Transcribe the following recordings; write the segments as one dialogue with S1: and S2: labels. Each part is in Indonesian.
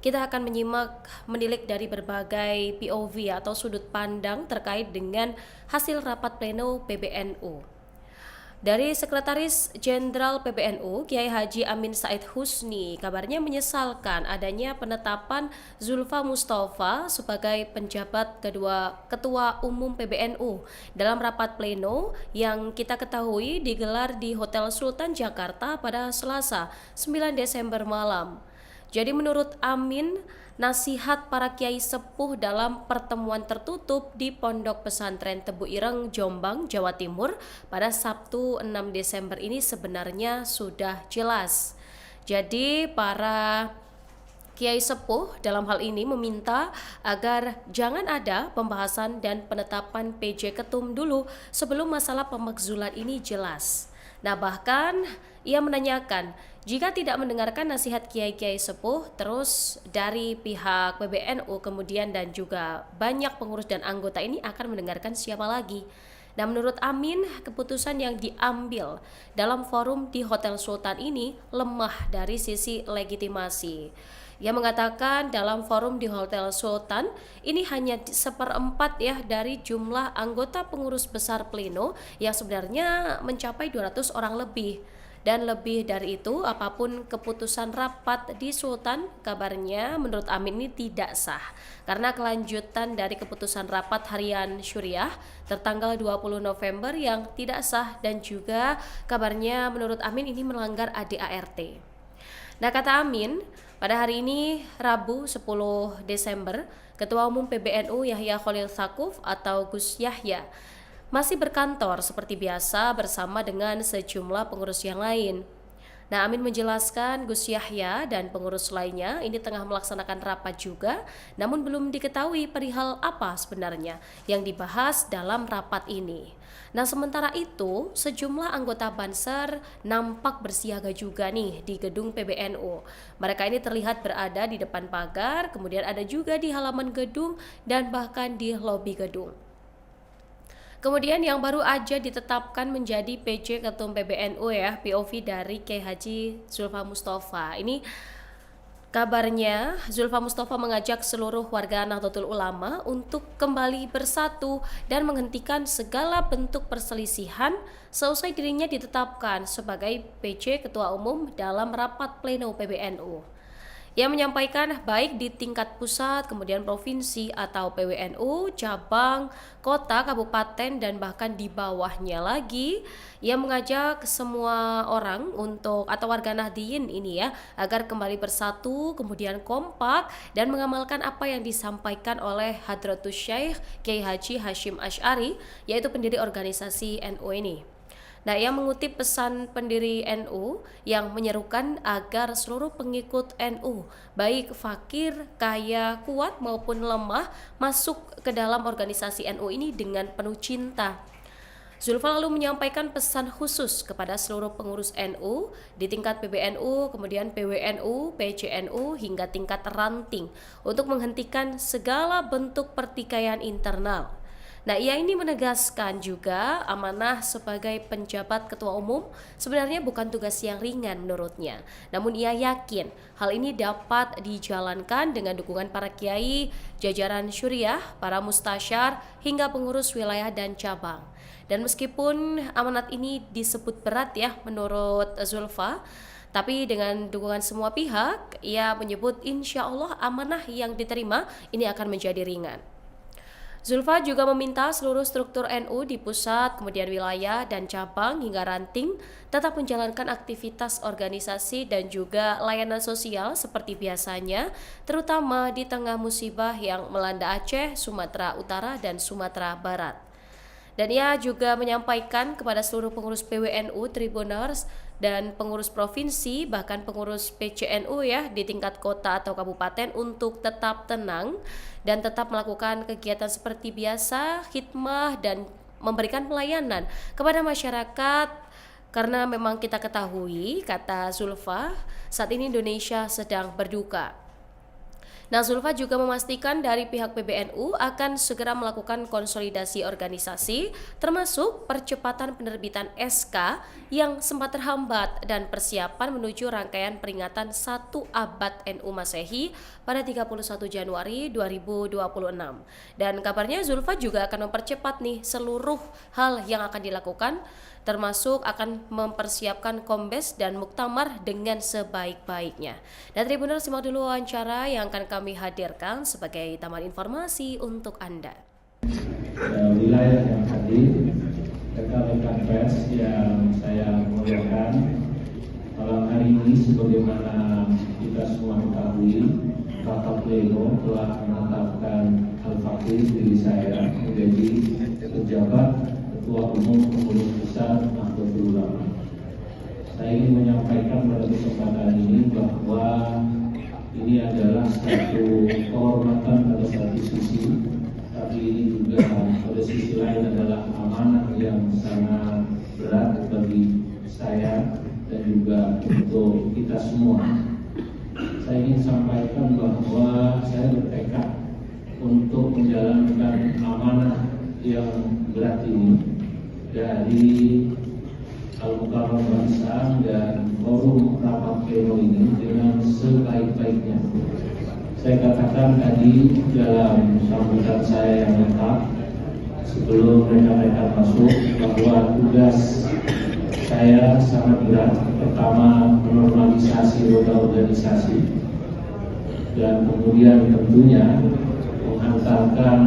S1: kita akan menilik dari berbagai POV atau sudut pandang terkait dengan hasil rapat pleno PBNU. Dari Sekretaris Jenderal PBNU, Kiai Haji Amin Said Husni, kabarnya menyesalkan adanya penetapan Zulfa Mustafa sebagai penjabat Ketua Umum PBNU dalam rapat pleno yang kita ketahui digelar di Hotel Sultan Jakarta pada Selasa 9 Desember malam. Jadi menurut Amin, nasihat para kiai sepuh dalam pertemuan tertutup di Pondok Pesantren Tebu Ireng, Jombang, Jawa Timur pada Sabtu 6 Desember ini sebenarnya sudah jelas. Jadi para Kiai sepuh dalam hal ini meminta agar jangan ada pembahasan dan penetapan PJ Ketum dulu sebelum masalah pemakzulan ini jelas. Nah, bahkan ia menanyakan jika tidak mendengarkan nasihat kiai-kiai sepuh terus dari pihak PBNU kemudian dan juga banyak pengurus dan anggota ini akan mendengarkan siapa lagi. Nah, menurut Amin, keputusan yang diambil dalam forum di Hotel Sultan ini lemah dari sisi legitimasi. Ia mengatakan dalam forum di Hotel Sultan ini hanya seperempat ya dari jumlah anggota pengurus besar pleno yang sebenarnya mencapai 200 orang lebih. Dan lebih dari itu, apapun keputusan rapat di Sultan, kabarnya menurut Amin ini tidak sah. Karena kelanjutan dari keputusan rapat harian Syuriah tertanggal 20 November yang tidak sah dan juga kabarnya menurut Amin ini melanggar ADART. Nah, kata Amin, pada hari ini Rabu 10 Desember, Ketua Umum PBNU Yahya Khalil Stakuf atau Gus Yahya masih berkantor seperti biasa bersama dengan sejumlah pengurus yang lain. Nah, Amin menjelaskan Gus Yahya dan pengurus lainnya ini tengah melaksanakan rapat juga, namun belum diketahui perihal apa sebenarnya yang dibahas dalam rapat ini. Nah, sementara itu, sejumlah anggota Banser nampak bersiaga juga nih di gedung PBNU. Mereka ini terlihat berada di depan pagar, kemudian ada juga di halaman gedung dan bahkan di lobi gedung. Kemudian yang baru aja ditetapkan menjadi PJ Ketum PBNU ya, POV dari Kiai Haji Zulfa Mustafa. Ini kabarnya Zulfa Mustafa mengajak seluruh warga Nahdlatul Ulama untuk kembali bersatu dan menghentikan segala bentuk perselisihan seusai dirinya ditetapkan sebagai PJ Ketua Umum dalam rapat pleno PBNU. Ia menyampaikan baik di tingkat pusat, kemudian provinsi atau PWNU, cabang, kota, kabupaten, dan bahkan di bawahnya lagi. Ia mengajak semua orang untuk atau warga Nahdliyin ini ya agar kembali bersatu, kemudian kompak dan mengamalkan apa yang disampaikan oleh Hadratus Syekh Kiai Haji Hashim Asy'ari, yaitu pendiri organisasi NU ini. Nah, ia mengutip pesan pendiri NU yang menyerukan agar seluruh pengikut NU, baik fakir, kaya, kuat maupun lemah, masuk ke dalam organisasi NU ini dengan penuh cinta. Zulfa lalu menyampaikan pesan khusus kepada seluruh pengurus NU di tingkat PBNU, kemudian PWNU, PCNU, hingga tingkat ranting untuk menghentikan segala bentuk pertikaian internal. Nah, ia ini menegaskan juga amanah sebagai penjabat ketua umum sebenarnya bukan tugas yang ringan menurutnya. Namun ia yakin hal ini dapat dijalankan dengan dukungan para kiai, jajaran syuriah, para mustasyar, hingga pengurus wilayah dan cabang. Dan meskipun amanat ini disebut berat ya menurut Zulfa, tapi dengan dukungan semua pihak, ia menyebut insya Allah amanah yang diterima ini akan menjadi ringan. Zulfa juga meminta seluruh struktur NU di pusat, kemudian wilayah dan cabang hingga ranting tetap menjalankan aktivitas organisasi dan juga layanan sosial seperti biasanya, terutama di tengah musibah yang melanda Aceh, Sumatera Utara, dan Sumatera Barat. Dan ia juga menyampaikan kepada seluruh pengurus PWNU, Tribuners, dan pengurus provinsi, bahkan pengurus PCNU ya di tingkat kota atau kabupaten untuk tetap tenang dan tetap melakukan kegiatan seperti biasa, khidmah dan memberikan pelayanan kepada masyarakat karena memang kita ketahui, kata Zulfa, saat ini Indonesia sedang berduka. Nah, Zulfa juga memastikan dari pihak PBNU akan segera melakukan konsolidasi organisasi, termasuk percepatan penerbitan SK yang sempat terhambat dan persiapan menuju rangkaian peringatan 1 abad NU Masehi pada 31 Januari 2026. Dan kabarnya Zulfa juga akan mempercepat nih seluruh hal yang akan dilakukan, termasuk akan mempersiapkan kombes dan muktamar dengan sebaik-baiknya. Dan Tribuner, simak dulu wawancara yang akan kami hadirkan sebagai tambahan informasi untuk Anda.
S2: Wilayah yang hadir, rekan-rekan pers yang saya muliakan, malam hari ini sebagaimana kita semua ketahui, Bapak Pleno telah menetapkan Al-Fakir diri saya menjadi pejabat Ketua Umum Pengurus Besar Nahdlatul Ulama. Saya ingin menyampaikan pada kesempatan ini bahwa ini adalah satu kehormatan pada satu sisi, tapi ini juga pada sisi lain adalah amanah yang sangat berat bagi saya dan juga untuk kita semua. Saya ingin sampaikan bahwa saya bertekad untuk menjalankan amanah yang berat ini dari Al-Mukarram Bangsaan dan forum rapat pleno ini dengan sebaik-baiknya. Saya katakan tadi dalam sambutan saya yang lengkap sebelum rekan-rekan masuk bahwa tugas saya sangat berat. Pertama, menormalisasi roda organisasi dan kemudian tentunya mengantarkan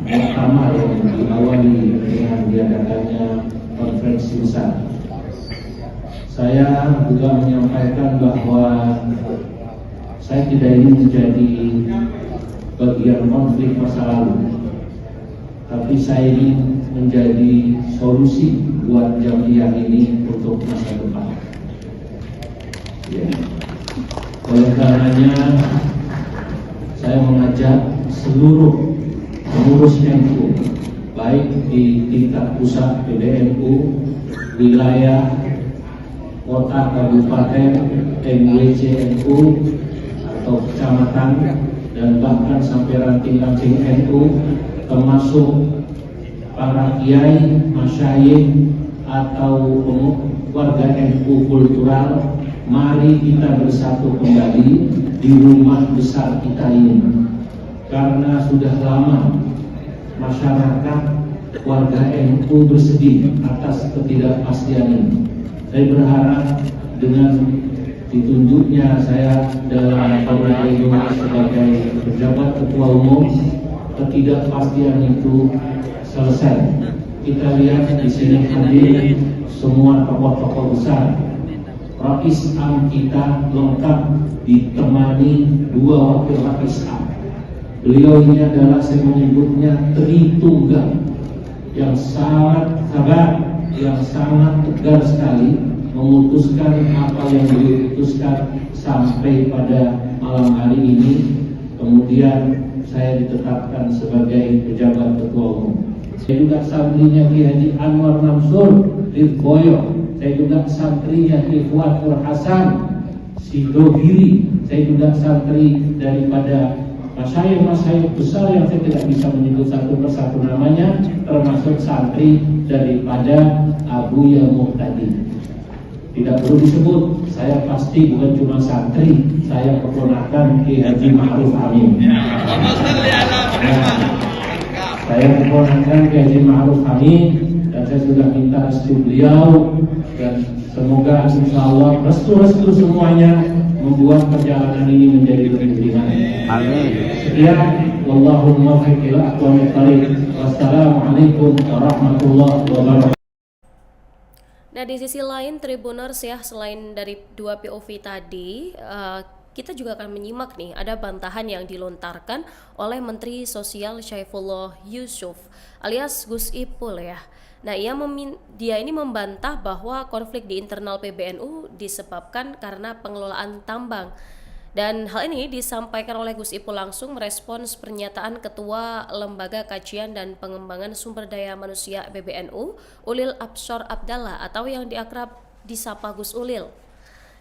S2: muktamar yang diawali dengan diadakannya konferensi besar. Saya juga menyampaikan bahwa saya tidak ingin menjadi bagian konflik masa lalu, tapi saya ingin menjadi solusi buat Jamiyah ini untuk masa depan. Ya. Oleh karenanya, saya mengajak seluruh pengurus NU, baik di tingkat pusat PBNU, wilayah, kota, kabupaten, MWC NU, atau kecamatan, dan bahkan sampai ranting-ranting NU, termasuk para kiai, masyayikh, atau warga NU kultural. Mari kita bersatu kembali di rumah besar kita ini, karena sudah lama masyarakat warga NU bersedih atas ketidakpastian ini. Saya berharap dengan ditunjuknya saya dalam pemerintahan sebagai pejabat ketua umum, ketidakpastian itu selesai. Kita lihat di sini hadir semua tokoh-tokoh besar. Rais Am kita lengkap ditemani 2 wakil Rais Am. Beliau ini adalah, saya menyebutnya Tritunggal, yang sangat sabar, yang sangat tegar sekali memutuskan apa yang diputuskan sampai pada malam hari ini. Kemudian saya ditetapkan sebagai pejabat ketua umum. Saya juga santrinya Ki Haji Anwar Namsur Ridboyo. Saya juga santrinya Ki Fuadul Hasan Sidogiri. Saya juga santri daripada masyayikh besar yang saya tidak bisa menyebut satu persatu namanya, termasuk santri daripada Abu Ya Muhtadi. Tidak perlu disebut, saya pasti bukan cuma santri, saya keponakan Ki Haji Ma'ruf Amin. Saya keponakan Ki Haji Ma'ruf Amin, dan saya sudah minta restu beliau, dan semoga insyaallah restu semuanya membuat perjalanan ini menjadi lebih ringan. Amin. Sekian, wallahu muwaffiq ila aqwamit thariq. Wassalamualaikum warahmatullahi wabarakatuh.
S1: Nah, di sisi lain Tribuners ya, selain dari 2 POV tadi, kita juga akan menyimak nih ada bantahan yang dilontarkan oleh Menteri Sosial Syaifullah Yusuf alias Gus Ipul ya. Nah, dia ini membantah bahwa konflik di internal PBNU disebabkan karena pengelolaan tambang. Dan hal ini disampaikan oleh Gus Ipul langsung merespons pernyataan Ketua Lembaga Kajian dan Pengembangan Sumber Daya Manusia PBNU, Ulil Absor Abdallah, atau yang diakrab disapa Gus Ulil.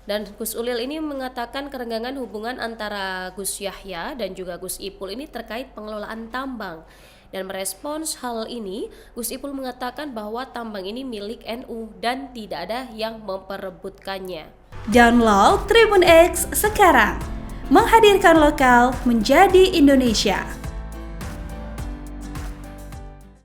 S1: Dan Gus Ulil ini mengatakan kerenggangan hubungan antara Gus Yahya dan juga Gus Ipul ini terkait pengelolaan tambang. Dan merespons hal ini, Gus Ipul mengatakan bahwa tambang ini milik NU dan tidak ada yang memperebutkannya.
S3: Download Tribun X sekarang, menghadirkan lokal menjadi Indonesia.